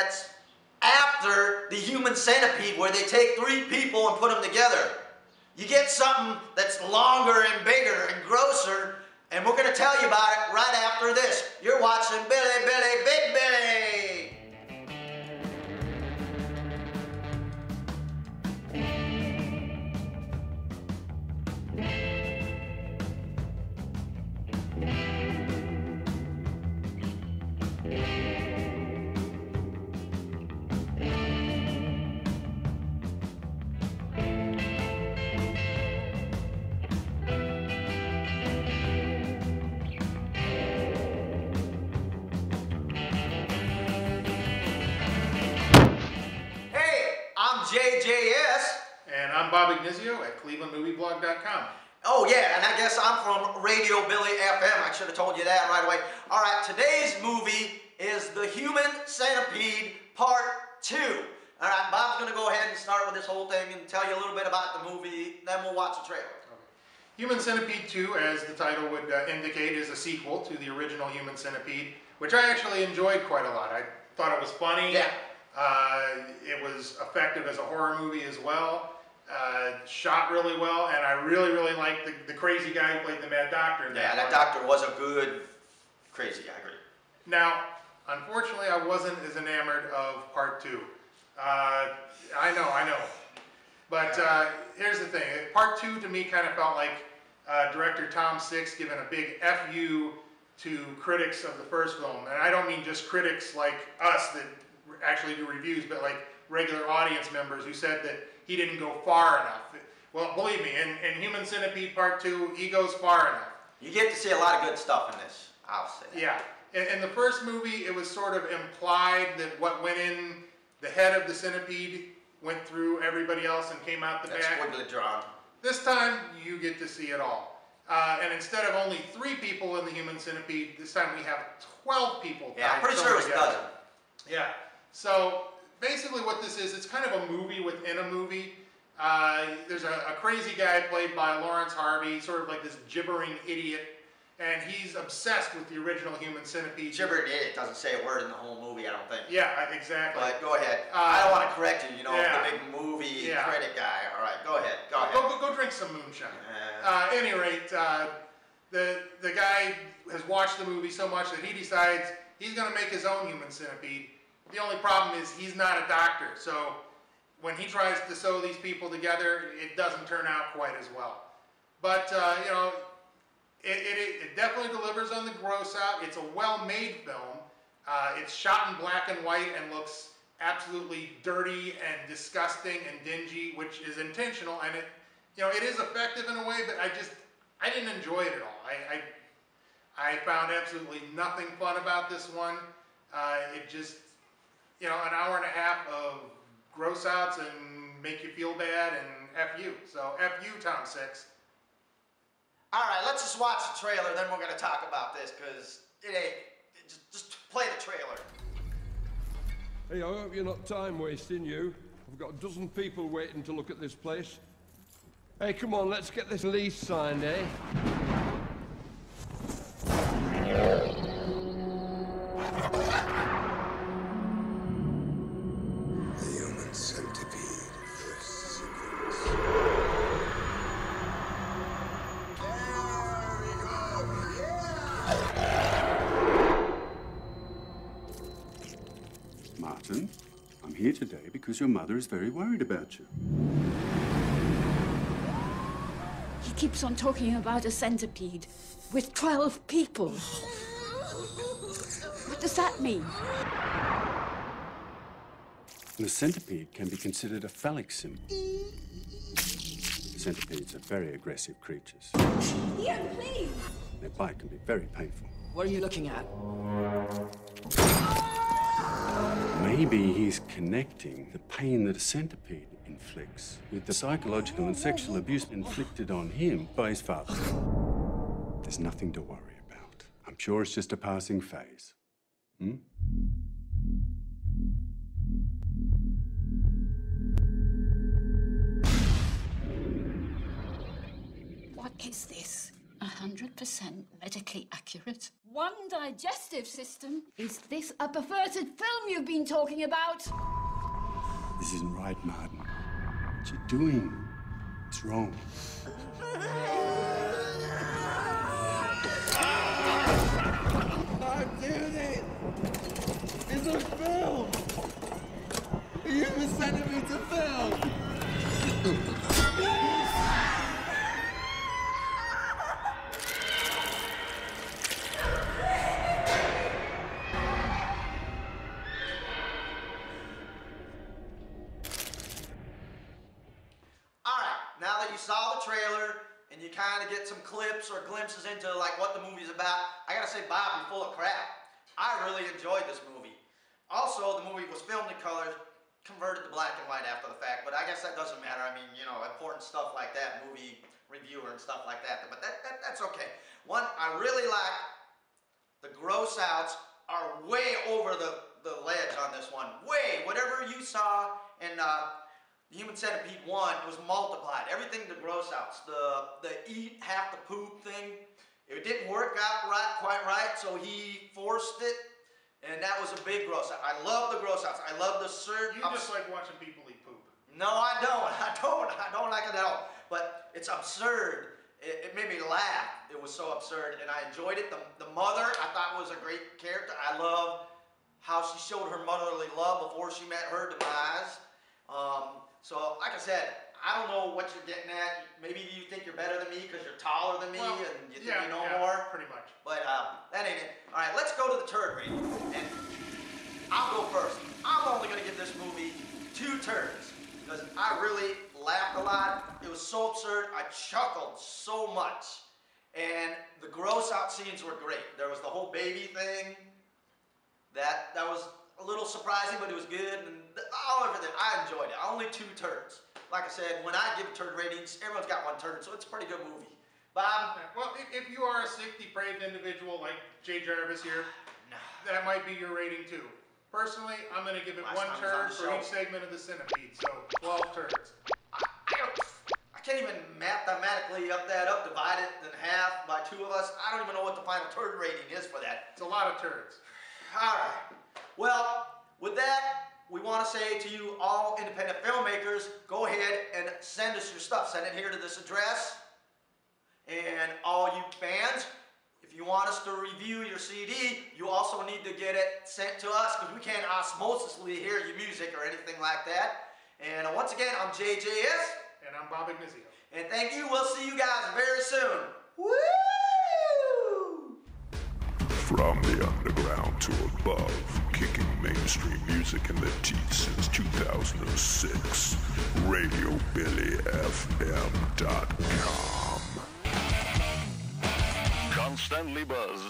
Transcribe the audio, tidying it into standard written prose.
that's after the Human Centipede, where they take 3 people and put them together. You get something that's longer and bigger and grosser, and we're going to tell you about it right after this. You're watching Billy, Billy, Big Billy! JJS. And I'm Bob Ignizio at ClevelandMovieBlog.com. Oh yeah, and I guess I'm from Radio Billy FM. I should have told you that right away. All right, today's movie is The Human Centipede Part 2. All right, Bob's going to go ahead and start with this whole thing and tell you a little bit about the movie, then we'll watch the trailer. Okay. Human Centipede 2, as the title would indicate, is a sequel to the original Human Centipede, which I actually enjoyed quite a lot. I thought it was funny. Yeah. It was effective as a horror movie as well, shot really well, and I really liked the crazy guy who played the Mad Doctor. Yeah, that doctor was a good crazy guy. I agree. Now, unfortunately, I wasn't as enamored of Part 2. I know. But here's the thing. Part 2 to me kind of felt like director Tom Six giving a big F-U to critics of the first film. And I don't mean just critics like us that actually do reviews, but like regular audience members who said that he didn't go far enough. Well, believe me, in Human Centipede Part 2, he goes far enough. You get to see a lot of good stuff in this, I'll say that. Yeah. In the first movie, it was sort of implied that what went in the head of the centipede went through everybody else and came out the back. That's squiggly drawn. This time, you get to see it all. And instead of only 3 people in the Human Centipede, this time we have 12 people. Yeah, I'm pretty sure it was a dozen. Yeah. So basically what this is, it's kind of a movie within a movie. There's a crazy guy played by Lawrence Harvey, sort of like this gibbering idiot, and he's obsessed with the original Human Centipede. Gibbering idiot doesn't say a word in the whole movie, I don't think. Yeah, exactly. But go ahead. I don't want to correct you, the big movie critic guy. All right, go ahead. Go drink some moonshine. At any rate, the guy has watched the movie so much that he decides he's going to make his own Human Centipede. The only problem is he's not a doctor, so when he tries to sew these people together, it doesn't turn out quite as well. But, it definitely delivers on the gross out. It's a well-made film. It's shot in black and white and looks absolutely dirty and disgusting and dingy, which is intentional, and it is effective in a way, but I didn't enjoy it at all. I found absolutely nothing fun about this one. It just, an hour and a half of gross outs and make you feel bad and F you. So F you, Tom Six. All right, let's just watch the trailer, then we're going to talk about this, because it ain't. Just play the trailer. Hey, I hope you're not time wasting, you. I've got a dozen people waiting to look at this place. Hey, come on, let's get this lease signed, eh? Human Centipede, the sequence. There we go! Yeah! Martin, I'm here today because your mother is very worried about you. He keeps on talking about a centipede with 12 people. What does that mean? The centipede can be considered a phallic symbol. Centipedes are very aggressive creatures. Yeah, please. Their bite can be very painful. What are you looking at? Maybe he's connecting the pain that a centipede inflicts with the psychological and sexual abuse inflicted on him by his father. There's nothing to worry about. I'm sure it's just a passing phase. What is this? 100% medically accurate? One digestive system? Is this a perverted film you've been talking about? This isn't right, Martin. What you're doing, it's wrong. I'm doing it! It's a film! A Human Centipede's a film! Now that you saw the trailer and you kind of get some clips or glimpses into like what the movie's about, I gotta say, Bob, you're full of crap. I really enjoyed this movie. Also, the movie was filmed in color, converted to black and white after the fact, but I guess that doesn't matter. I mean, you know, important stuff like that, movie reviewer and stuff like that, but that's okay. One, I really like the gross outs are way over the ledge on this one. Way, whatever you saw in Human Centipede 1 was multiplied. Everything, the gross outs, the eat half the poop thing, it didn't work out quite right, so he forced it, and that was a big gross out. I love the gross outs. I love the You just like watching people eat poop. No, I don't. I don't like it at all. But it's absurd. It made me laugh. It was so absurd, and I enjoyed it. The mother, I thought, was a great character. I love how she showed her motherly love before she met her demise. So, like I said, I don't know what you're getting at. Maybe you think you're better than me because you're taller than me and you think you know more. Pretty much. But that ain't it. All right, let's go to the turd rating. And I'll go first. I'm only going to give this movie 2 turds because I really laughed a lot. It was so absurd. I chuckled so much. And the gross out scenes were great. There was the whole baby thing. That was a little surprising, but it was good, and everything. I enjoyed it. Only 2 turds. Like I said, when I give turd ratings, everyone's got 1 turd, so it's a pretty good movie. Bob? Well, if you are a sick, depraved individual like Jay Jarvis here, that might be your rating too. Personally, I'm going to give it 1 turd for each segment of the Centipede, so 12 turds. I can't even mathematically divide it in half by 2 of us. I don't even know what the final turd rating is for that. It's a lot of turds. All right. Well, with that, we want to say to you all independent filmmakers, go ahead and send us your stuff. Send it here to this address. And all you fans, if you want us to review your CD, you also need to get it sent to us because we can't osmosisly hear your music or anything like that. And once again, I'm JJS. And I'm Bob Ignazio. And thank you. We'll see you guys very soon. Woo! From the underground to above, kicking mainstream music in the teeth since 2006. RadioBillyFM.com. Constantly buzzed.